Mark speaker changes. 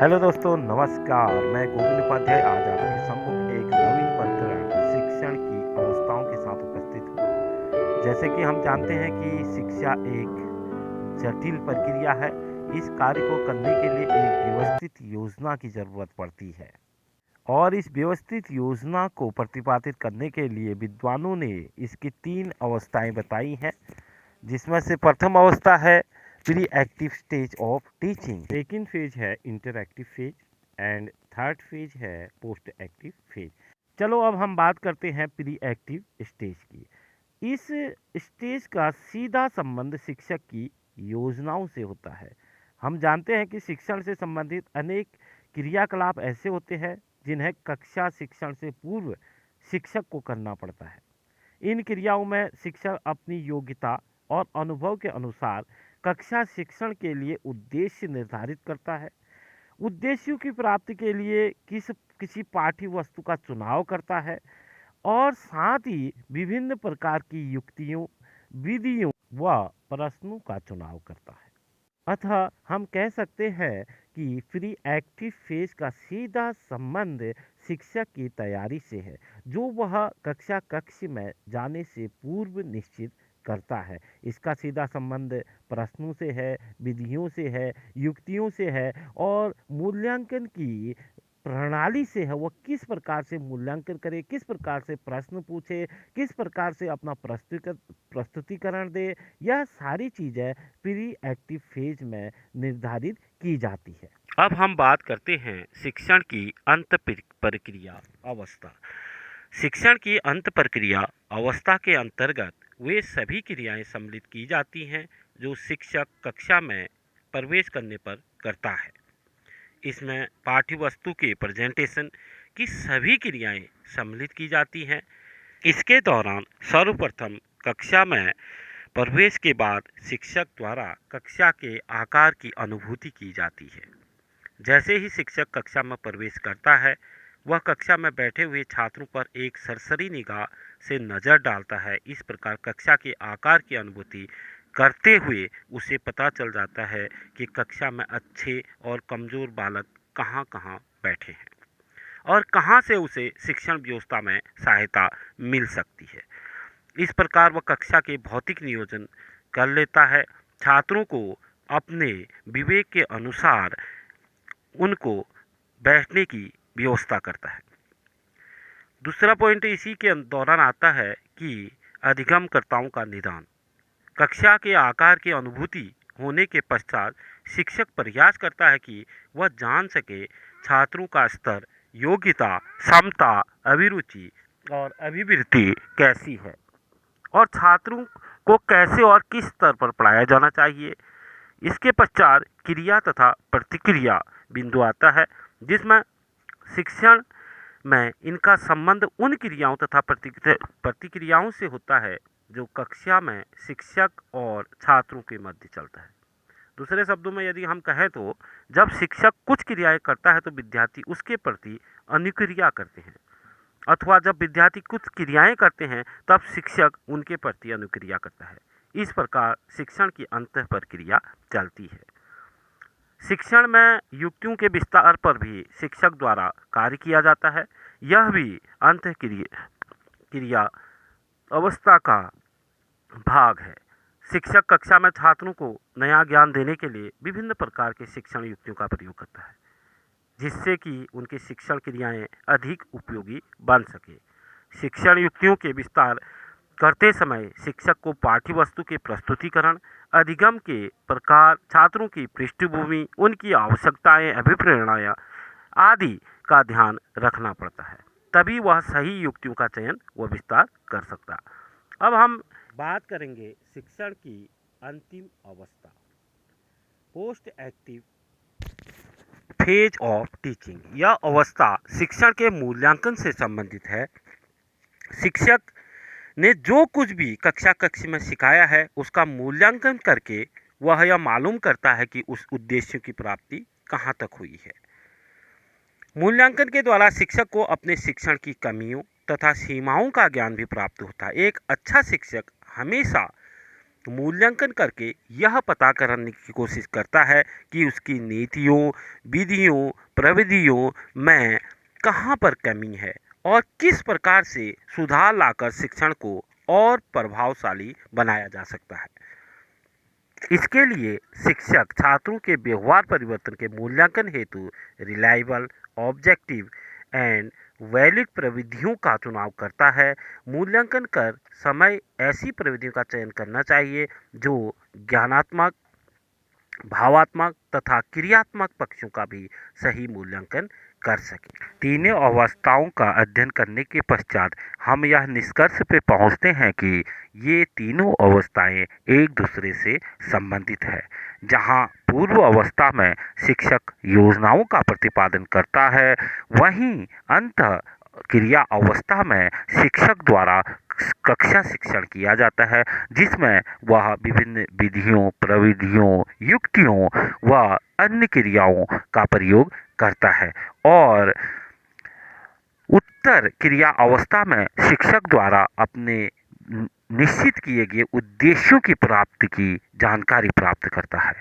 Speaker 1: Hello दोस्तों, नमस्कार। मैं गोविंद उपाध्याय आज आपके सम्मुख एक नवीन प्रकरण शिक्षण की अवस्थाओं के साथ उपस्थित हूँ। जैसे कि हम जानते हैं कि शिक्षा एक जटिल प्रक्रिया है। इस कार्य को करने के लिए एक व्यवस्थित योजना की जरूरत पड़ती है और इस व्यवस्थित योजना को प्रतिपादित करने के लिए विद्वानों ने इसकी 3 अवस्थाएं बताई हैं, जिसमें से प्रथम अवस्था है pre active stage of teaching, second phase है interactive phase and third phase है पोस्ट एक्टिव फेज। चलो अब हम बात करते हैं प्री एक्टिव स्टेज की। इस स्टेज का सीधा संबंध शिक्षक की योजनाओं से होता है। हम जानते हैं कि शिक्षण से संबंधित अनेक क्रियाकलाप ऐसे होते हैं जिन्हें कक्षा शिक्षण से पूर्व शिक्षक को करना पड़ता है। इन क्रियाओं में शिक्षक अपनी योग्यता और अनुभव के अनुसार कक्षा शिक्षण के लिए उद्देश्य निर्धारित करता है। उद्देश्यों की प्राप्ति के लिए किसी पाठ्य वस्तु का चुनाव करता है और साथ ही विभिन्न प्रकार की युक्तियों, विधियों व प्रश्नों का चुनाव करता है। अतः हम कह सकते हैं कि प्री एक्टिव फेज का सीधा संबंध शिक्षक की तैयारी से है, जो वह कक्षा कक्ष में जाने से पूर्व निश्चित करता है। इसका सीधा संबंध प्रश्नों से है, विधियों से है, युक्तियों से है और मूल्यांकन की प्रणाली से है। वो किस प्रकार से मूल्यांकन करे, किस प्रकार से प्रश्न पूछे, किस प्रकार से अपना प्रस्तुतिकरण दे, यह सारी चीज़ें प्री एक्टिव फेज में निर्धारित की जाती है। अब हम बात करते हैं शिक्षण की अंत प्रक्रिया अवस्था। शिक्षण की अंत प्रक्रिया अवस्था के अंतर्गत वे सभी क्रियाएं सम्मिलित की जाती हैं जो शिक्षक कक्षा में प्रवेश करने पर करता है। इसमें पाठ्य वस्तु के प्रेजेंटेशन की सभी क्रियाएं सम्मिलित की जाती हैं। इसके दौरान सर्वप्रथम कक्षा में प्रवेश के बाद शिक्षक द्वारा कक्षा के आकार की अनुभूति की जाती है। जैसे ही शिक्षक कक्षा में प्रवेश करता है, वह कक्षा में बैठे हुए छात्रों पर एक सरसरी निगाह से नज़र डालता है। इस प्रकार कक्षा के आकार की अनुभूति करते हुए उसे पता चल जाता है कि कक्षा में अच्छे और कमज़ोर बालक कहाँ कहाँ बैठे हैं और कहाँ से उसे शिक्षण व्यवस्था में सहायता मिल सकती है। इस प्रकार वह कक्षा के भौतिक नियोजन कर लेता है। छात्रों को अपने विवेक के अनुसार उनको बैठने की व्यवस्था करता है। दूसरा पॉइंट इसी के दौरान आता है कि अधिगमकर्ताओं का निदान। कक्षा के आकार की अनुभूति होने के पश्चात शिक्षक प्रयास करता है कि वह जान सके छात्रों का स्तर, योग्यता, क्षमता, अभिरुचि और अभिवृत्ति कैसी है और छात्रों को कैसे और किस स्तर पर पढ़ाया जाना चाहिए। इसके पश्चात क्रिया तथा प्रतिक्रिया बिंदु आता है, जिसमें शिक्षण में इनका संबंध उन क्रियाओं तथा प्रतिक्रियाओं से होता है जो कक्षा में शिक्षक और छात्रों के मध्य चलता है। दूसरे शब्दों में यदि हम कहें तो जब शिक्षक कुछ क्रियाएं करता है तो विद्यार्थी उसके प्रति अनुक्रिया करते हैं, अथवा जब विद्यार्थी कुछ क्रियाएं करते हैं तब शिक्षक उनके प्रति अनुक्रिया करता है। इस प्रकार शिक्षण की अंत प्रक्रिया चलती है। शिक्षण में युक्तियों के विस्तार पर भी शिक्षक द्वारा कार्य किया जाता है। यह भी अंत क्रिया अवस्था का भाग है। शिक्षक कक्षा में छात्रों को नया ज्ञान देने के लिए विभिन्न प्रकार के शिक्षण युक्तियों का प्रयोग करता है, जिससे कि उनकी शिक्षण क्रियाएं अधिक उपयोगी बन सके। शिक्षण युक्तियों के विस्तार करते समय शिक्षक को पाठ्य वस्तु के प्रस्तुतिकरण, अधिगम के प्रकार, छात्रों की पृष्ठभूमि, उनकी आवश्यकताएं, अभिप्रेरणाएं आदि का ध्यान रखना पड़ता है। तभी वह सही युक्तियों का चयन व विस्तार कर सकता। अब हम बात करेंगे शिक्षण की अंतिम अवस्था, post active phase of teaching. यह अवस्था शिक्षण के मूल्यांकन से संबंधित है। शिक्षक ने जो कुछ भी कक्षा कक्ष में सिखाया है उसका मूल्यांकन करके वह यह मालूम करता है कि उस उद्देश्य की प्राप्ति कहाँ तक हुई है। मूल्यांकन के द्वारा शिक्षक को अपने शिक्षण की कमियों तथा सीमाओं का ज्ञान भी प्राप्त होता है। एक अच्छा शिक्षक हमेशा मूल्यांकन करके यह पता करने की कोशिश करता है कि उसकी नीतियों, विधियों, प्रविधियों में कहाँ पर कमी है और किस प्रकार से सुधार लाकर शिक्षण को और प्रभावशाली बनाया जा सकता है। इसके लिए शिक्षक छात्रों के व्यवहार परिवर्तन के मूल्यांकन हेतु रिलायबल, ऑब्जेक्टिव एंड वैलिड प्रविधियों का चुनाव करता है। मूल्यांकन कर समय ऐसी प्रविधियों का चयन करना चाहिए जो ज्ञानात्मक, भावात्मक तथा क्रियात्मक पक्षों का भी सही मूल्यांकन कर सके। तीनों अवस्थाओं का अध्ययन करने के पश्चात हम यह निष्कर्ष पे पहुंचते हैं कि ये तीनों अवस्थाएं एक दूसरे से संबंधित है। जहां पूर्व अवस्था में शिक्षक योजनाओं का प्रतिपादन करता है, वहीं अंत क्रिया अवस्था में शिक्षक द्वारा कक्षा शिक्षण किया जाता है, जिसमें वह विभिन्न विधियों, प्रविधियों, युक्तियों व अन्य क्रियाओं का प्रयोग करता है और उत्तर क्रिया अवस्था में शिक्षक द्वारा अपने निश्चित किए गए उद्देश्यों की प्राप्ति की जानकारी प्राप्त करता है।